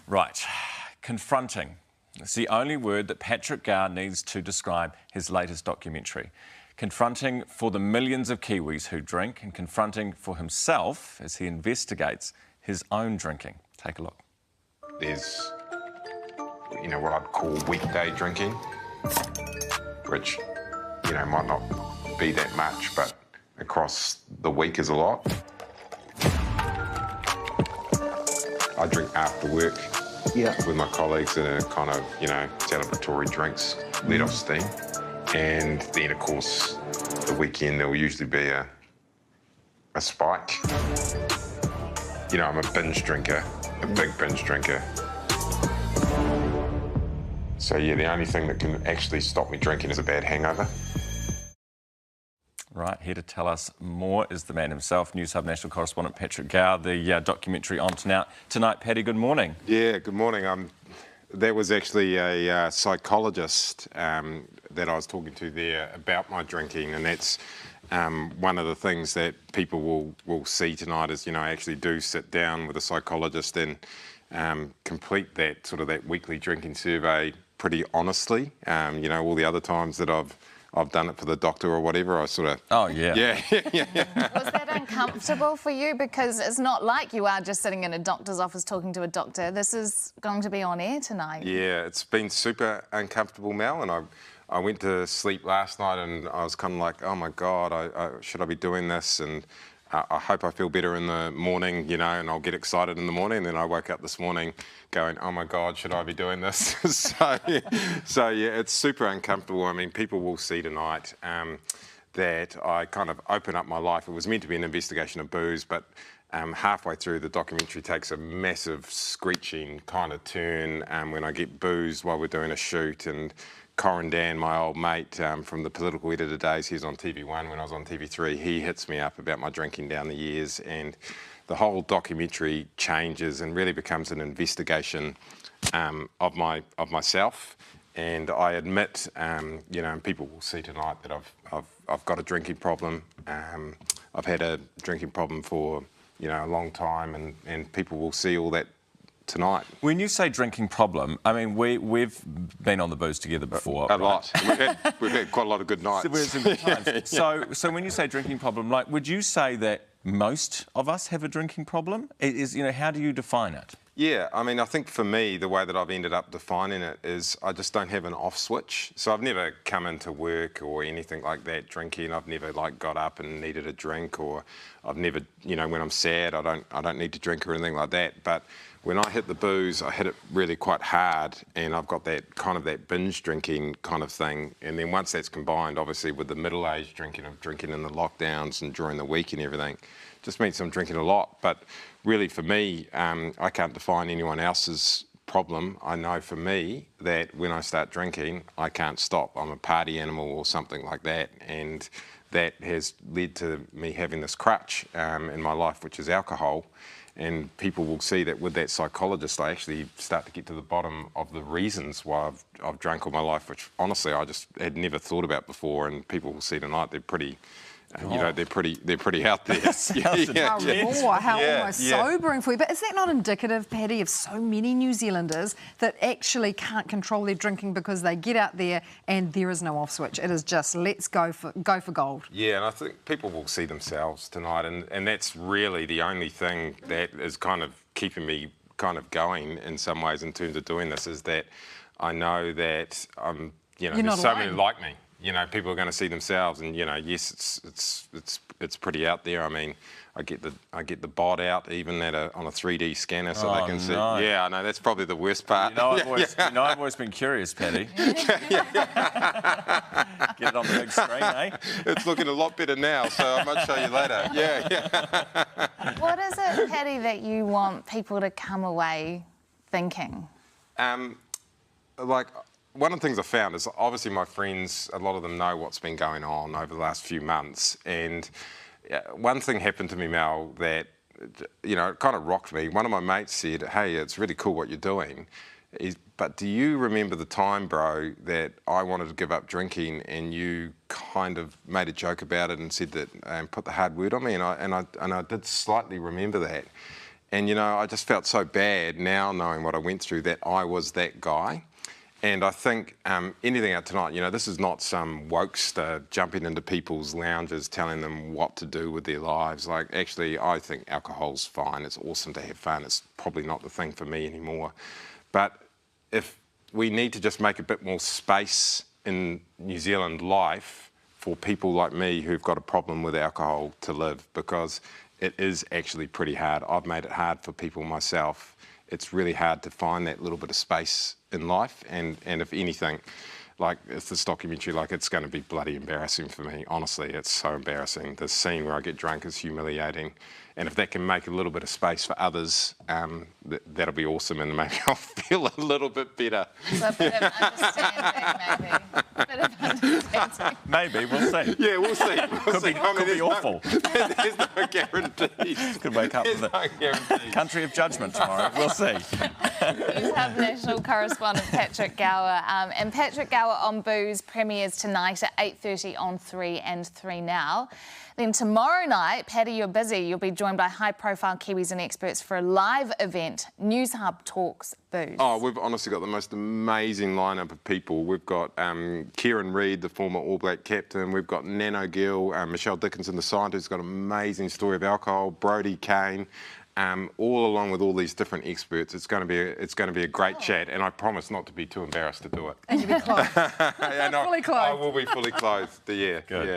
Right, confronting. It's the only word that Patrick Gower needs to describe his latest documentary. Confronting for the millions of Kiwis who drink, and confronting for himself as he investigates his own drinking. Take a look. There's, what I'd call weekday drinking, which, might not be that much, but across the week is a lot. I drink after work with my colleagues in a kind of, celebratory drinks, let off steam. And then, of course, the weekend there will usually be a spike. I'm a binge drinker, a big binge drinker. So, the only thing that can actually stop me drinking is a bad hangover. Right, here to tell us more is the man himself, Newshub Nation correspondent Patrick Gower. The documentary on tonight. Paddy, good morning. Yeah, good morning. That was actually a psychologist that I was talking to there about my drinking, and that's one of the things that people will see tonight is, I actually do sit down with a psychologist and complete that weekly drinking survey pretty honestly. All the other times that I've done it for the doctor or whatever, I sort of... Oh, yeah. Yeah. Was that uncomfortable for you? Because it's not like you are just sitting in a doctor's office talking to a doctor. This is going to be on air tonight. Yeah, it's been super uncomfortable, Mel, and I went to sleep last night and I was kind of like, oh my God, should I be doing this? And I hope I feel better in the morning, and I'll get excited in the morning. And then I woke up this morning going, oh my God, should I be doing this? So yeah, it's super uncomfortable. I mean, people will see tonight that I kind of open up my life. It was meant to be an investigation of booze, but halfway through the documentary takes a massive screeching kind of turn when I get boozed while we're doing a shoot. And Corin Dan, my old mate from the political editor days, he was on TV1 when I was on TV3, he hits me up about my drinking down the years, and the whole documentary changes and really becomes an investigation of myself. And I admit, and people will see tonight that I've got a drinking problem. I've had a drinking problem for a long time, and people will see all that tonight. When you say drinking problem, I mean, we've been on the booze together before. A lot. We've had quite a lot of good nights. So when you say drinking problem, would you say that most of us have a drinking problem? How do you define it? Yeah, I mean, I think for me, the way that I've ended up defining it is I just don't have an off switch. So I've never come into work or anything like that drinking. I've never got up and needed a drink, or I've never, when I'm sad, I don't need to drink or anything like that. But when I hit the booze, I hit it really quite hard, and I've got that binge drinking kind of thing. And then once that's combined, obviously, with the middle-aged drinking in the lockdowns and during the week and everything, just means I'm drinking a lot. But really, for me, I can't define anyone else's problem. I know for me that when I start drinking, I can't stop. I'm a party animal or something like that, and that has led to me having this crutch in my life, which is alcohol. And people will see that with that psychologist, I actually start to get to the bottom of the reasons why I've drunk all my life, which honestly I just had never thought about before. And people will see tonight they're pretty, they're pretty out there. How almost sobering for you. But is that not indicative, Paddy, of so many New Zealanders that actually can't control their drinking because they get out there and there is no off switch? It is just let's go for gold. Yeah, and I think people will see themselves tonight, and that's really the only thing that is kind of keeping me kind of going in some ways in terms of doing this, is that I know that there's so many like me. People are going to see themselves, and yes, it's pretty out there. I mean, I get the bod out even on a 3D scanner, so they can see. Yeah, I know that's probably the worst part. I've always been curious, Paddy. Get it on the big screen, eh? It's looking a lot better now, so I might show you later. Yeah. What is it, Paddy, that you want people to come away thinking? One of the things I found is obviously my friends, a lot of them know what's been going on over the last few months. And one thing happened to me, Mel, that, it kind of rocked me. One of my mates said, hey, it's really cool what you're doing. But do you remember the time, bro, that I wanted to give up drinking and you kind of made a joke about it and said that, and put the hard word on me? And I did slightly remember that. And, I just felt so bad now knowing what I went through that I was that guy. And I think anything out tonight, this is not some wokester jumping into people's lounges telling them what to do with their lives. Like, actually, I think alcohol's fine. It's awesome to have fun. It's probably not the thing for me anymore. But if we need to just make a bit more space in New Zealand life for people like me who've got a problem with alcohol to live, because it is actually pretty hard. I've made it hard for people myself. It's really hard to find that little bit of space in life, and if anything, like, it's this documentary, like, it's going to be bloody embarrassing for me. Honestly, it's so embarrassing. The scene where I get drunk is humiliating, and if that can make a little bit of space for others, that'll be awesome, and maybe I'll feel a little bit better. So a bit of understanding, maybe. A bit of understanding. Maybe, we'll see. Yeah, we'll see. Could be awful. There's no guarantees. Could wake up in the country of judgment tomorrow. We'll see. Newshub National correspondent Patrick Gower. And Patrick Gower on Booze premieres tonight at 8:30 on 3 and 3 Now. Then tomorrow night, Paddy, you're busy. You'll be joined by high-profile Kiwis and experts for a live event, Newshub Talks Booze. Oh, we've honestly got the most amazing lineup of people. We've got Kieran Reid, the former All Black captain. We've got Nano Gill, Michelle Dickinson, the scientist, who's got an amazing story of alcohol. Brody Kane. All along with all these different experts. It's going to be a great chat, and I promise not to be too embarrassed to do it. And you'll be clothed. Yeah, no, Fully clothed. I will be fully clothed. Yeah. Good. Yeah.